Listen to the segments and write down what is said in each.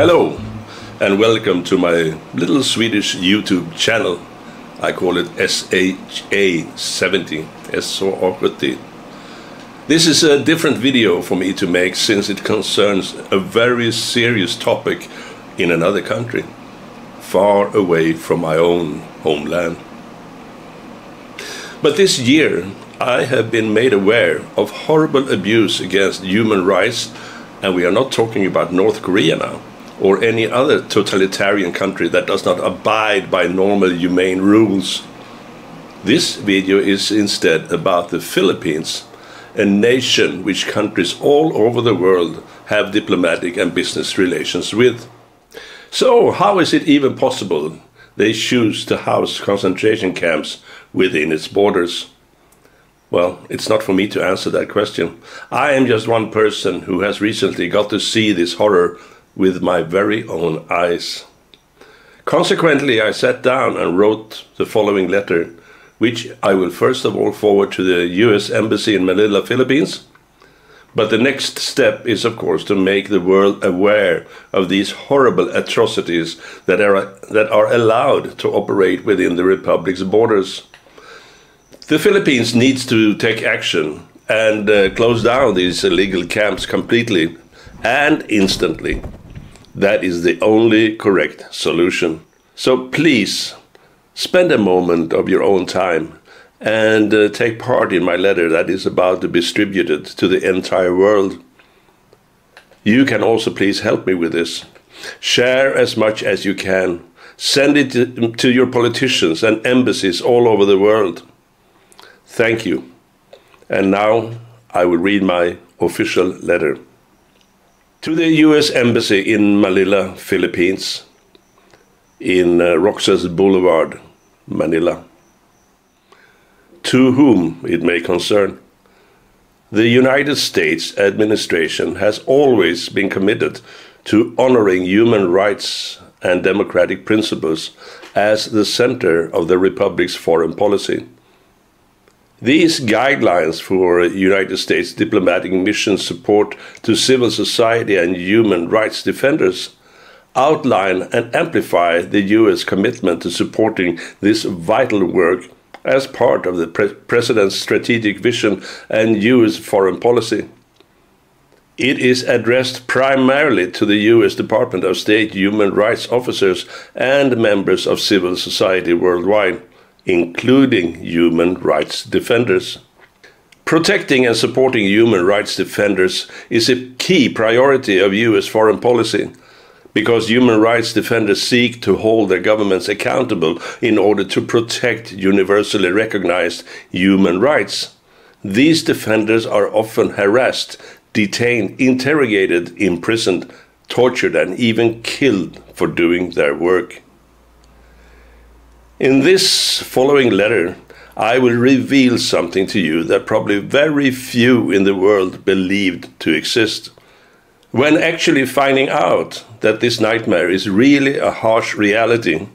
Hello and welcome to my little Swedish YouTube channel. I call it SHA70, SHA70. This is a different video for me to make since it concerns a very serious topic in another country, far away from my own homeland. But this year I have been made aware of horrible abuse against human rights, and we are not talking about North Korea now, or any other totalitarian country that does not abide by normal humane rules. This video is instead about the Philippines, a nation which countries all over the world have diplomatic and business relations with. So how is it even possible they choose to house concentration camps within its borders? Well, it's not for me to answer that question. I am just one person who has recently got to see this horror with my very own eyes. Consequently, I sat down and wrote the following letter, which I will first of all forward to the US Embassy in Manila, Philippines. But the next step is, of course, to make the world aware of these horrible atrocities that are allowed to operate within the Republic's borders. The Philippines needs to take action and close down these illegal camps completely and instantly. That is the only correct solution. So please, spend a moment of your own time and take part in my letter that is about to be distributed to the entire world. You can also please help me with this. Share as much as you can. Send it to your politicians and embassies all over the world. Thank you. And now I will read my official letter. To the US Embassy in Manila, Philippines, in Roxas Boulevard, Manila. To whom it may concern. The United States administration has always been committed to honoring human rights and democratic principles as the center of the Republic's foreign policy. These guidelines for United States diplomatic mission support to civil society and human rights defenders outline and amplify the US commitment to supporting this vital work as part of the President's strategic vision and US foreign policy. It is addressed primarily to the US Department of State human rights officers and members of civil society worldwide, including human rights defenders. Protecting and supporting human rights defenders is a key priority of US foreign policy, because human rights defenders seek to hold their governments accountable in order to protect universally recognized human rights. These defenders are often harassed, detained, interrogated, imprisoned, tortured, and even killed for doing their work. In this following letter, I will reveal something to you that probably very few in the world believed to exist. When actually finding out that this nightmare is really a harsh reality,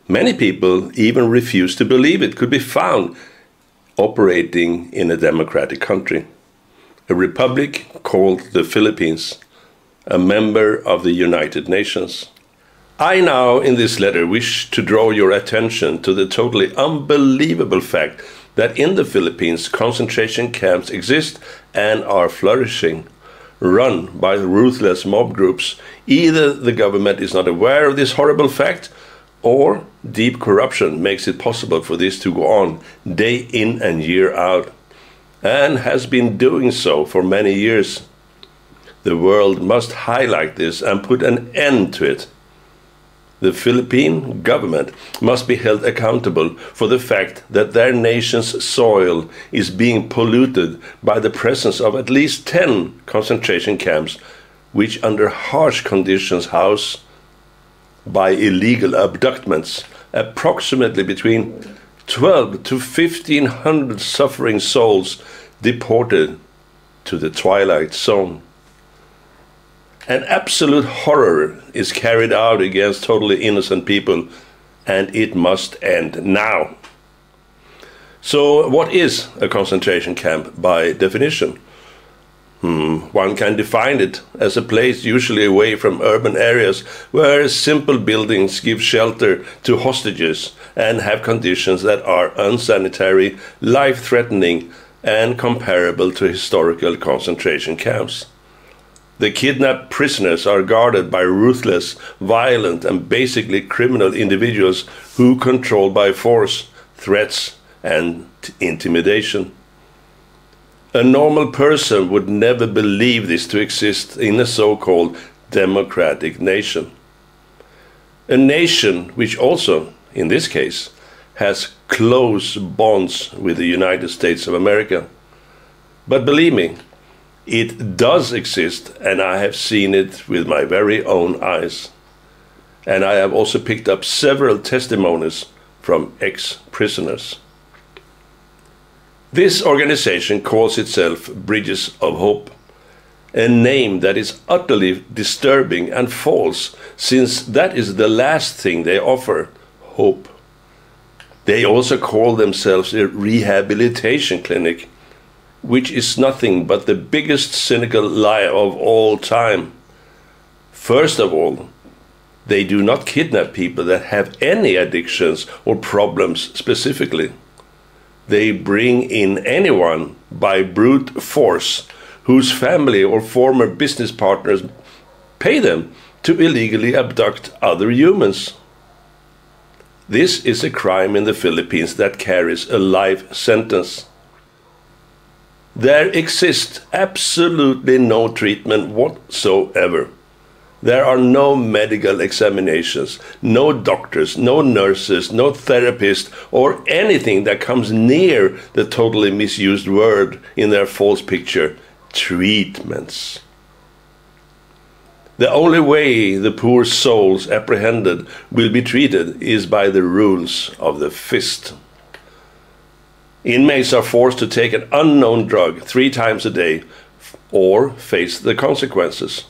many people even refuse to believe it could be found operating in a democratic country, a republic called the Philippines, a member of the United Nations. I now, in this letter, wish to draw your attention to the totally unbelievable fact that in the Philippines, concentration camps exist and are flourishing, run by ruthless mob groups. Either the government is not aware of this horrible fact, or deep corruption makes it possible for this to go on day in and year out, and has been doing so for many years. The world must highlight this and put an end to it. The Philippine government must be held accountable for the fact that their nation's soil is being polluted by the presence of at least 10 concentration camps, which under harsh conditions house, by illegal abductments, approximately between 12 to 1,500 suffering souls deported to the Twilight Zone. An absolute horror is carried out against totally innocent people, and it must end now. So what is a concentration camp by definition? One can define it as a place usually away from urban areas where simple buildings give shelter to hostages and have conditions that are unsanitary, life-threatening, and comparable to historical concentration camps. The kidnapped prisoners are guarded by ruthless, violent, and basically criminal individuals who control by force, threats, and intimidation. A normal person would never believe this to exist in a so-called democratic nation. A nation which also, in this case, has close bonds with the United States of America. But believe me, it does exist, and I have seen it with my very own eyes. And I have also picked up several testimonies from ex-prisoners. This organization calls itself Bridges of Hope, a name that is utterly disturbing and false, since that is the last thing they offer, hope. They also call themselves a rehabilitation clinic, which is nothing but the biggest cynical lie of all time. First of all, they do not kidnap people that have any addictions or problems specifically. They bring in anyone by brute force whose family or former business partners pay them to illegally abduct other humans. This is a crime in the Philippines that carries a life sentence. There exists absolutely no treatment whatsoever. There are no medical examinations, no doctors, no nurses, no therapists, or anything that comes near the totally misused word in their false picture, treatments. The only way the poor souls apprehended will be treated is by the rules of the fist. Inmates are forced to take an unknown drug 3 times a day or face the consequences.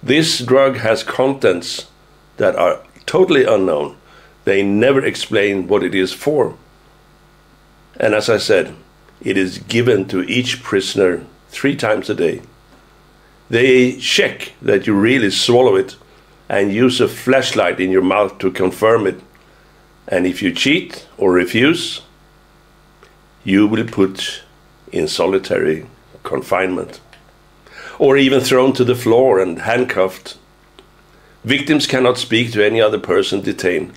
This drug has contents that are totally unknown. They never explain what it is for. And as I said, it is given to each prisoner 3 times a day. They check that you really swallow it and use a flashlight in your mouth to confirm it. And if you cheat or refuse, you will put in solitary confinement, or even thrown to the floor and handcuffed. Victims cannot speak to any other person detained.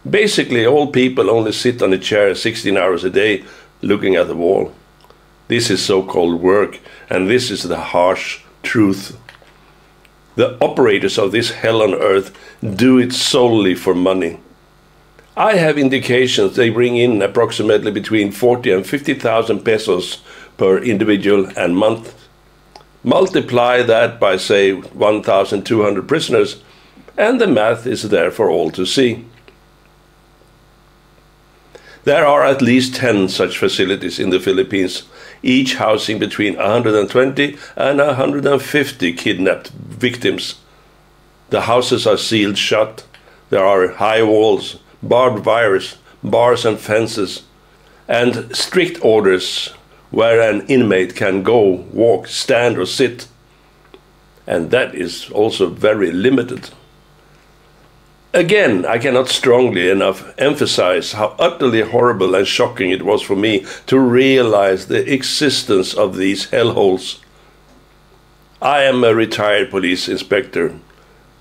Basically, all people only sit on a chair 16 hours a day looking at the wall. This is so-called work, and this is the harsh truth. The operators of this hell on earth do it solely for money. I have indications they bring in approximately between 40 and 50,000 pesos per individual and month. Multiply that by, say, 1,200 prisoners, and the math is there for all to see. There are at least 10 such facilities in the Philippines, each housing between 120 and 150 kidnapped victims. The houses are sealed shut. There are high walls, barbed wires, bars and fences, and strict orders where an inmate can go, walk, stand or sit. And that is also very limited. Again, I cannot strongly enough emphasize how utterly horrible and shocking it was for me to realize the existence of these hellholes. I am a retired police inspector.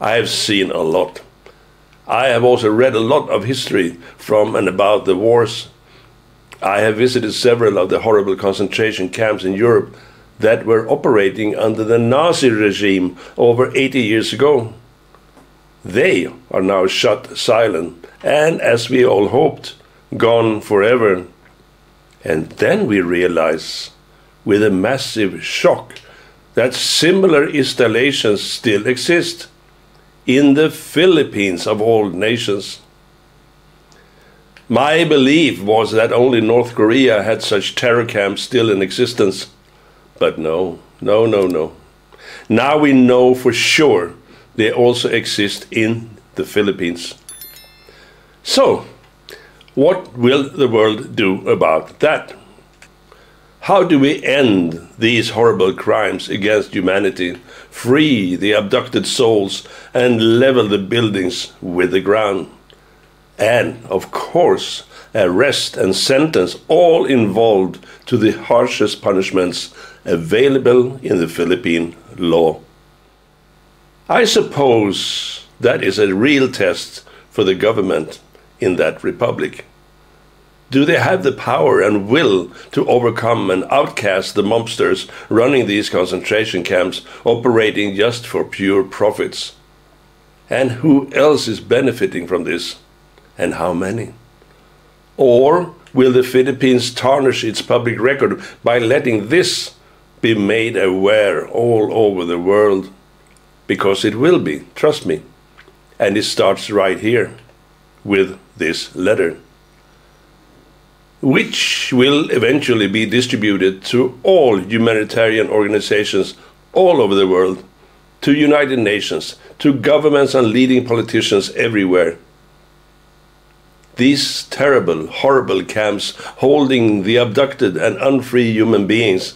I have seen a lot. I have also read a lot of history from and about the wars. I have visited several of the horrible concentration camps in Europe that were operating under the Nazi regime over 80 years ago. They are now shut silent and, as we all hoped, gone forever. And then we realize, with a massive shock, that similar installations still exist in the Philippines of all nations. My belief was that only North Korea had such terror camps still in existence. But no. Now we know for sure they also exist in the Philippines. So, what will the world do about that? How do we end these horrible crimes against humanity, free the abducted souls, and level the buildings with the ground? And, of course, arrest and sentence all involved to the harshest punishments available in the Philippine law. I suppose that is a real test for the government in that republic. Do they have the power and will to overcome and outcast the mobsters running these concentration camps, operating just for pure profits? And who else is benefiting from this? And how many? Or will the Philippines tarnish its public record by letting this be made aware all over the world? Because it will be, trust me. And it starts right here with this letter, which will eventually be distributed to all humanitarian organizations all over the world, to United Nations, to governments and leading politicians everywhere. These terrible, horrible camps holding the abducted and unfree human beings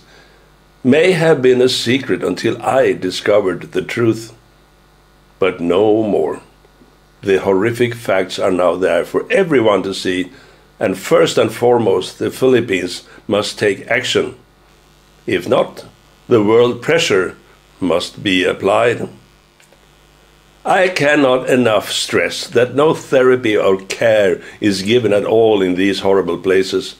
may have been a secret until I discovered the truth. But no more. The horrific facts are now there for everyone to see, and first and foremost, the Philippines must take action. If not, the world pressure must be applied. I cannot enough stress that no therapy or care is given at all in these horrible places.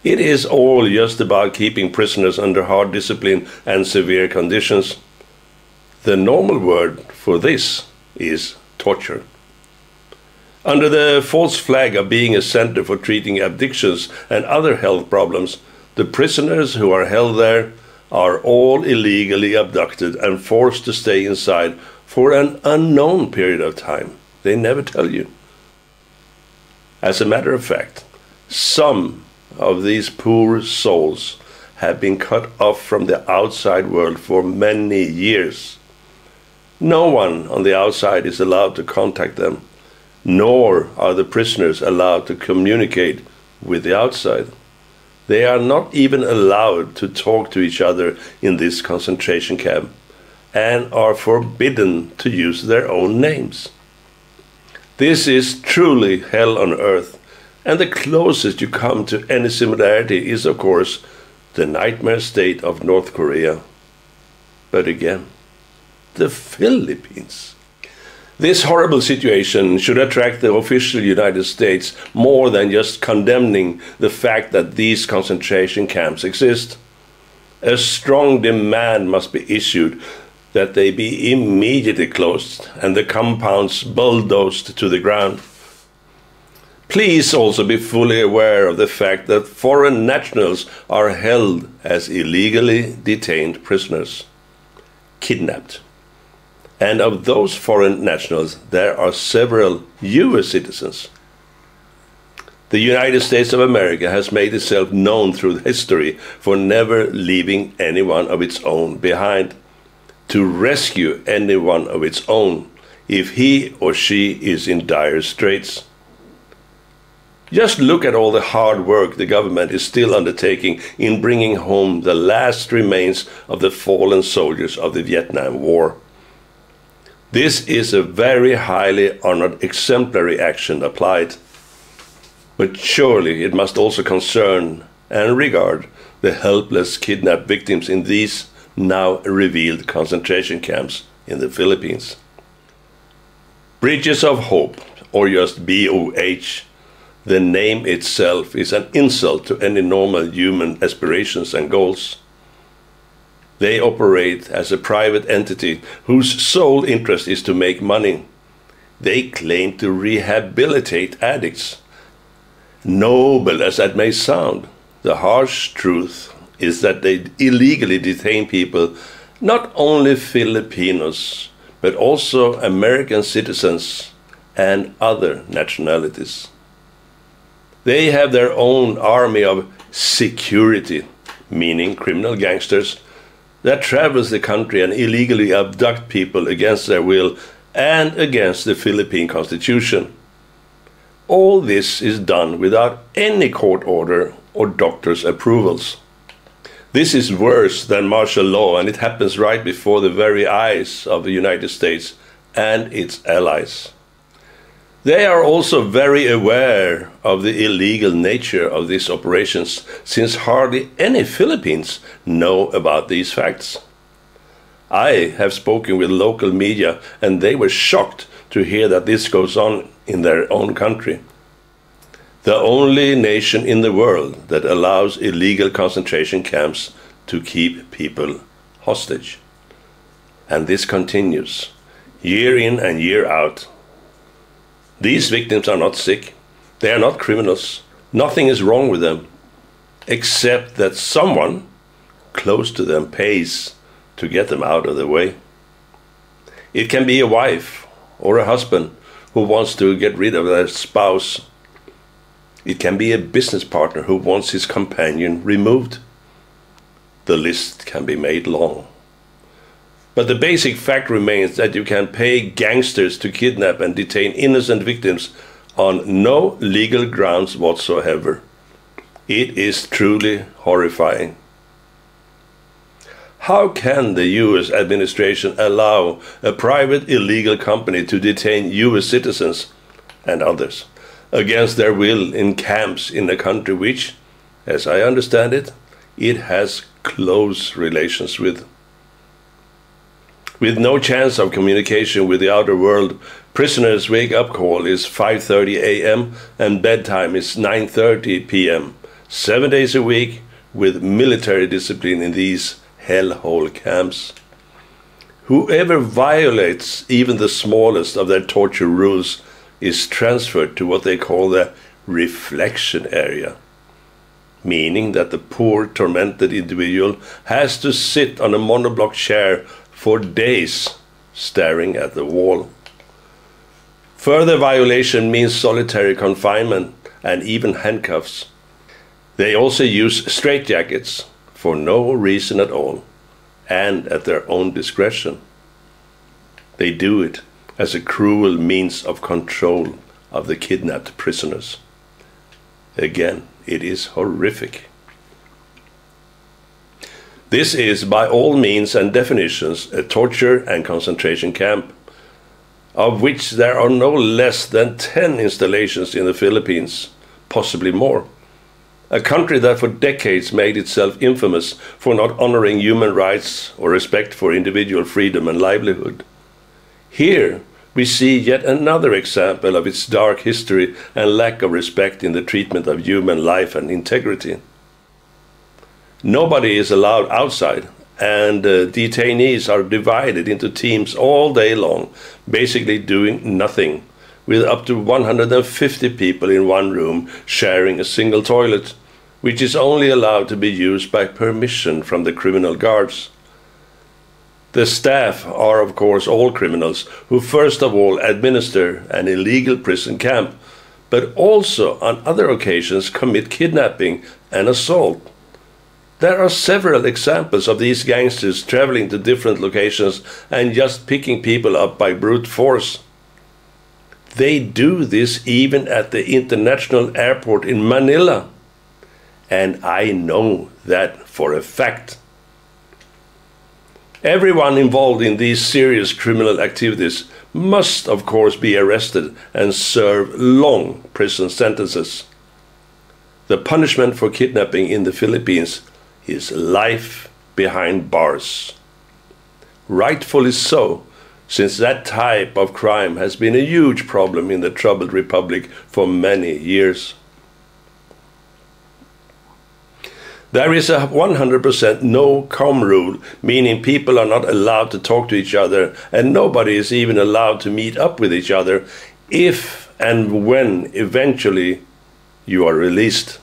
It is all just about keeping prisoners under hard discipline and severe conditions. The normal word for this is torture. Under the false flag of being a center for treating addictions and other health problems, the prisoners who are held there are all illegally abducted and forced to stay inside for an unknown period of time. They never tell you. As a matter of fact, some of these poor souls have been cut off from the outside world for many years. No one on the outside is allowed to contact them, nor are the prisoners allowed to communicate with the outside. They are not even allowed to talk to each other in this concentration camp, and are forbidden to use their own names. This is truly hell on earth, and the closest you come to any similarity is, of course, the nightmare state of North Korea. But again, the Philippines. This horrible situation should attract the official United States more than just condemning the fact that these concentration camps exist. A strong demand must be issued that they be immediately closed and the compounds bulldozed to the ground. Please also be fully aware of the fact that foreign nationals are held as illegally detained prisoners, kidnapped. And of those foreign nationals, there are several US citizens. The United States of America has made itself known through history for never leaving anyone of its own behind, to rescue anyone of its own if he or she is in dire straits. Just look at all the hard work the government is still undertaking in bringing home the last remains of the fallen soldiers of the Vietnam War. This is a very highly honored exemplary action applied. But surely it must also concern and regard the helpless kidnapped victims in these now revealed concentration camps in the Philippines. Bridges of Hope, or just BOH, the name itself is an insult to any normal human aspirations and goals. They operate as a private entity whose sole interest is to make money. They claim to rehabilitate addicts. Noble as that may sound, the harsh truth is that they illegally detain people, not only Filipinos, but also American citizens and other nationalities. They have their own army of security, meaning criminal gangsters, that travels the country and illegally abduct people against their will and against the Philippine Constitution. All this is done without any court order or doctor's approvals. This is worse than martial law, and it happens right before the very eyes of the United States and its allies. They are also very aware of the illegal nature of these operations, since hardly any Filipinos know about these facts. I have spoken with local media, and they were shocked to hear that this goes on in their own country. The only nation in the world that allows illegal concentration camps to keep people hostage. And this continues, year in and year out. These victims are not sick, they are not criminals, nothing is wrong with them, except that someone close to them pays to get them out of the way. It can be a wife or a husband who wants to get rid of their spouse. It can be a business partner who wants his companion removed. The list can be made long. But the basic fact remains that you can pay gangsters to kidnap and detain innocent victims on no legal grounds whatsoever. It is truly horrifying. How can the US administration allow a private illegal company to detain US citizens and others against their will in camps in a country which, as I understand it, it has close relations with? With no chance of communication with the outer world, prisoners' wake-up call is 5:30 a.m. and bedtime is 9:30 p.m. 7 days a week, with military discipline in these hellhole camps. Whoever violates even the smallest of their torture rules is transferred to what they call the reflection area, meaning that the poor, tormented individual has to sit on a monoblock chair for days, staring at the wall. Further violation means solitary confinement and even handcuffs. They also use straitjackets for no reason at all and at their own discretion. They do it as a cruel means of control of the kidnapped prisoners. Again, it is horrific. This is by all means and definitions a torture and concentration camp, of which there are no less than 10 installations in the Philippines, possibly more. A country that for decades made itself infamous for not honoring human rights or respect for individual freedom and livelihood. Here we see yet another example of its dark history and lack of respect in the treatment of human life and integrity. Nobody is allowed outside, and detainees are divided into teams all day long, basically doing nothing, with up to 150 people in one room sharing a single toilet, which is only allowed to be used by permission from the criminal guards. The staff are, of course, all criminals who first of all administer an illegal prison camp, but also on other occasions commit kidnapping and assault. There are several examples of these gangsters traveling to different locations and just picking people up by brute force. They do this even at the international airport in Manila. And I know that for a fact. Everyone involved in these serious criminal activities must, of course, be arrested and serve long prison sentences. The punishment for kidnapping in the Philippines is life behind bars. Rightfully so, since that type of crime has been a huge problem in the troubled republic for many years. There is a 100% no-com rule, meaning people are not allowed to talk to each other, and nobody is even allowed to meet up with each other if and when eventually you are released.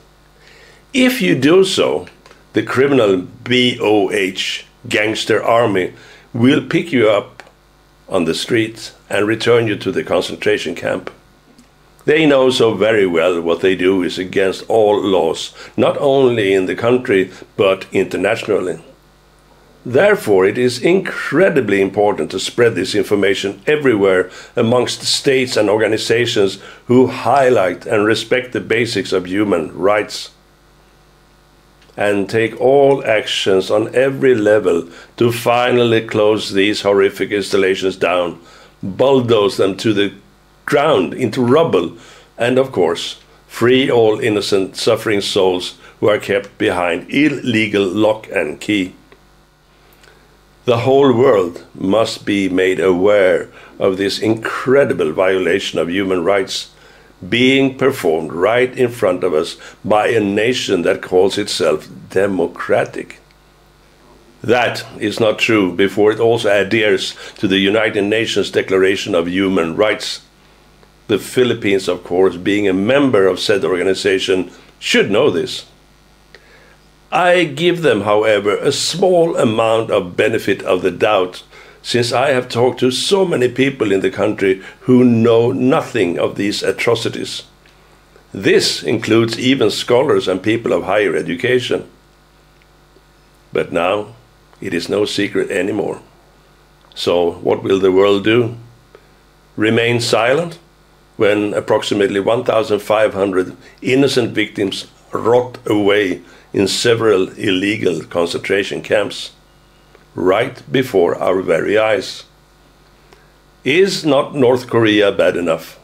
If you do so, the criminal BOH, gangster army, will pick you up on the street and return you to the concentration camp. They know so very well what they do is against all laws, not only in the country, but internationally. Therefore, it is incredibly important to spread this information everywhere amongst states and organizations who highlight and respect the basics of human rights. and take all actions on every level to finally close these horrific installations down, bulldoze them to the ground into rubble, and of course, free all innocent suffering souls who are kept behind illegal lock and key. The whole world must be made aware of this incredible violation of human rights being performed right in front of us by a nation that calls itself democratic. That is not true before it also adheres to the United Nations Declaration of Human Rights. The Philippines, of course, being a member of said organization, should know this. I give them, however, a small amount of benefit of the doubt, since I have talked to so many people in the country who know nothing of these atrocities. This includes even scholars and people of higher education. But now it is no secret anymore. So what will the world do? Remain silent when approximately 1,500 innocent victims rot away in several illegal concentration camps, right before our very eyes? Is not North Korea bad enough?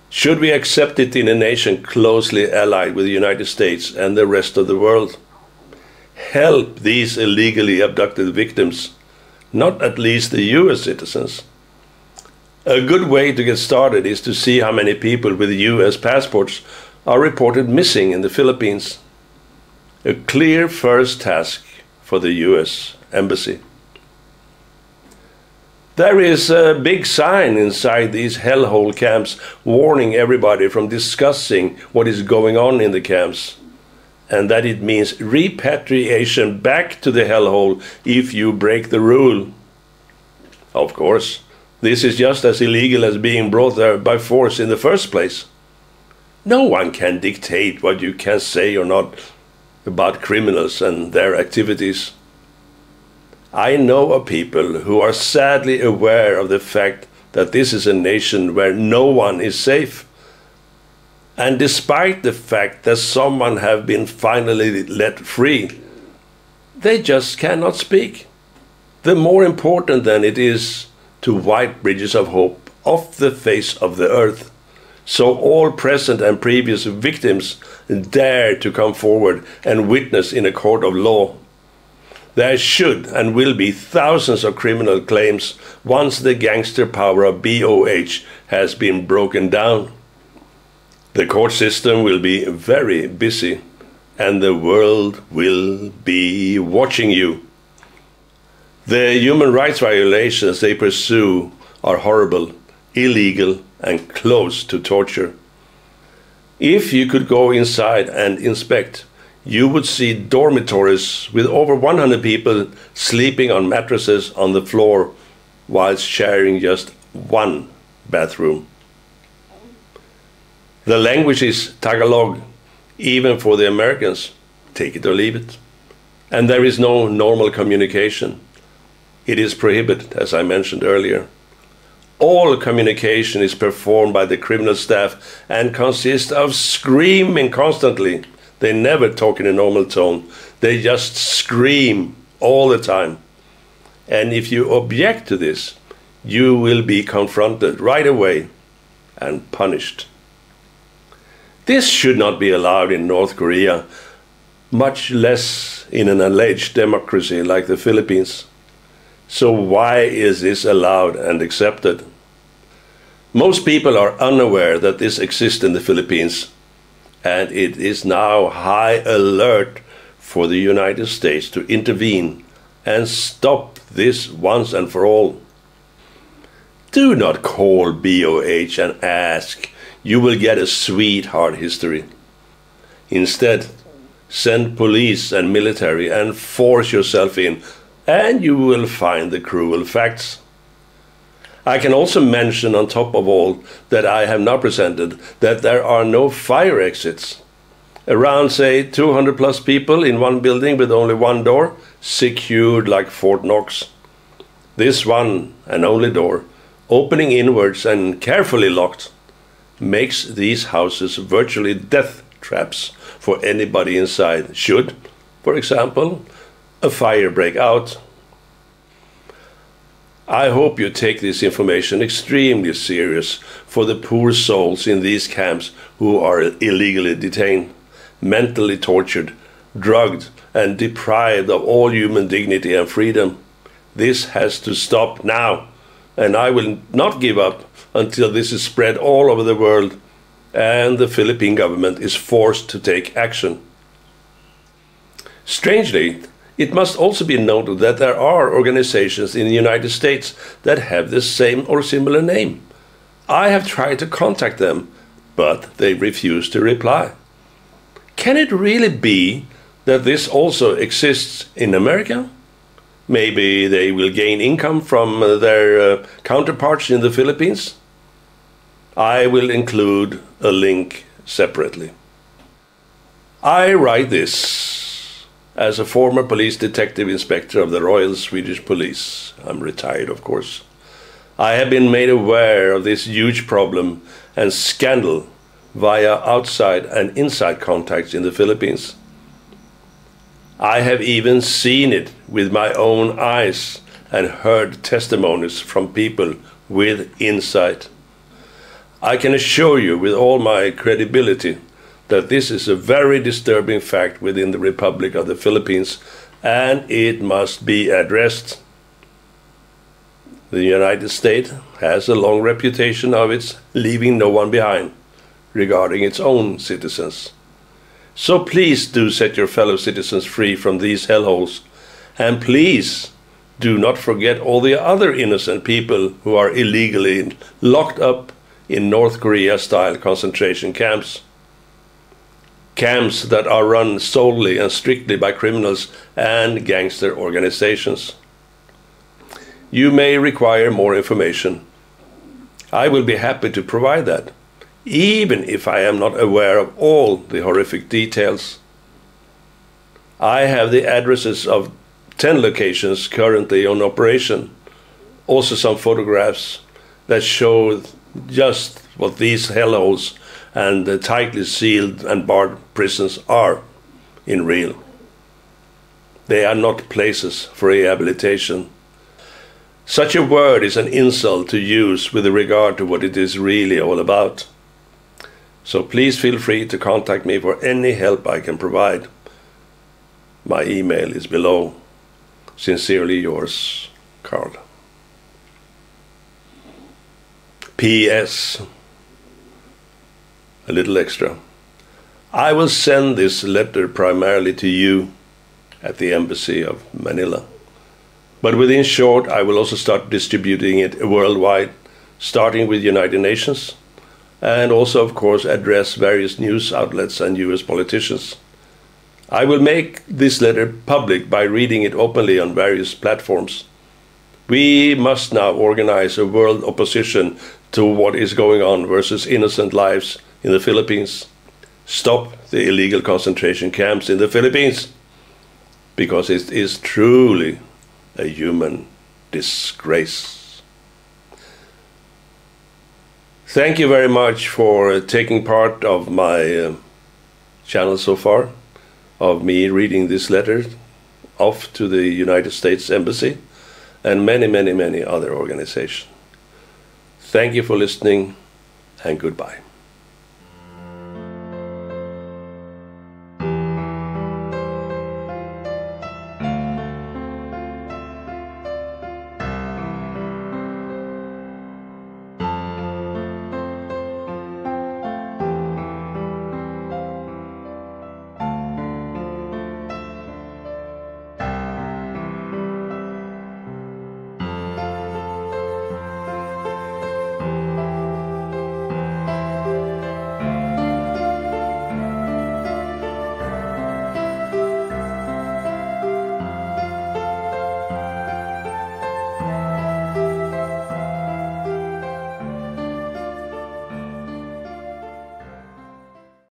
Should we accept it in a nation closely allied with the United States and the rest of the world? Help these illegally abducted victims, not at least the US citizens. A good way to get started is to see how many people with US passports are reported missing in the Philippines. A clear first task for the US Embassy. There is a big sign inside these hellhole camps warning everybody from discussing what is going on in the camps, and that it means repatriation back to the hellhole if you break the rule. Of course, this is just as illegal as being brought there by force in the first place. No one can dictate what you can say or not about criminals and their activities. I know of people who are sadly aware of the fact that this is a nation where no one is safe. And despite the fact that someone have been finally let free, they just cannot speak. The more important then it is to wipe bridges of hope off the face of the earth, so all present and previous victims dare to come forward and witness in a court of law. There should and will be thousands of criminal claims once the gangster power of BOH has been broken down. The court system will be very busy, and the world will be watching you. The human rights violations they pursue are horrible, illegal, and close to torture. If you could go inside and inspect, you would see dormitories with over 100 people sleeping on mattresses on the floor whilst sharing just one bathroom. The language is Tagalog, even for the Americans, take it or leave it. And there is no normal communication. It is prohibited, as I mentioned earlier. All communication is performed by the criminal staff and consists of screaming constantly. They never talk in a normal tone. They just scream all the time. And if you object to this, you will be confronted right away and punished. This should not be allowed in North Korea, much less in an alleged democracy like the Philippines. So why is this allowed and accepted? Most people are unaware that this exists in the Philippines, and it is now high alert for the United States to intervene and stop this once and for all. Do not call BOH and ask. You will get a sweetheart history. Instead, send police and military and force yourself in, and you will find the cruel facts. I can also mention on top of all that I have now presented that there are no fire exits. Around, say, 200 plus people in one building with only one door, secured like Fort Knox. This one and only door, opening inwards and carefully locked, makes these houses virtually death traps for anybody inside, should For example, a fire break out. I hope you take this information extremely serious for the poor souls in these camps who are illegally detained, mentally tortured, drugged, and deprived of all human dignity and freedom. This has to stop now, and I will not give up until this is spread all over the world and the Philippine government is forced to take action. Strangely, it must also be noted that there are organizations in the United States that have the same or similar name. I have tried to contact them, but they refuse to reply. Can it really be that this also exists in America? Maybe they will gain income from their counterparts in the Philippines? I will include a link separately. I write this as a former police detective inspector of the Royal Swedish Police. I'm retired, of course. I have been made aware of this huge problem and scandal via outside and inside contacts in the Philippines. I have even seen it with my own eyes and heard testimonies from people with insight. I can assure you with all my credibility that this is a very disturbing fact within the Republic of the Philippines, and it must be addressed. The United States has a long reputation of its leaving no one behind regarding its own citizens. So please do set your fellow citizens free from these hellholes, and please do not forget all the other innocent people who are illegally locked up in North Korea-style concentration camps. Camps that are run solely and strictly by criminals and gangster organizations. You may require more information. I will be happy to provide that, even if I am not aware of all the horrific details. I have the addresses of 10 locations currently on operation, also some photographs that show just what these hellholes and the tightly sealed and barred prisons are in real. They are not places for rehabilitation. Such a word is an insult to use with regard to what it is really all about. So please feel free to contact me for any help I can provide. My email is below. Sincerely yours, Carl. P.S. A little extra. I will send this letter primarily to you at the Embassy of Manila. But within short, I will also start distributing it worldwide, starting with United Nations, and also, of course, address various news outlets and US politicians. I will make this letter public by reading it openly on various platforms. We must now organize a world opposition to what is going on versus innocent lives in the Philippines. Stop the illegal concentration camps in the Philippines, because it is truly a human disgrace. Thank you very much for taking part of my channel so far, of me reading this letter off to the United States Embassy and many other organizations. Thank you for listening, and goodbye.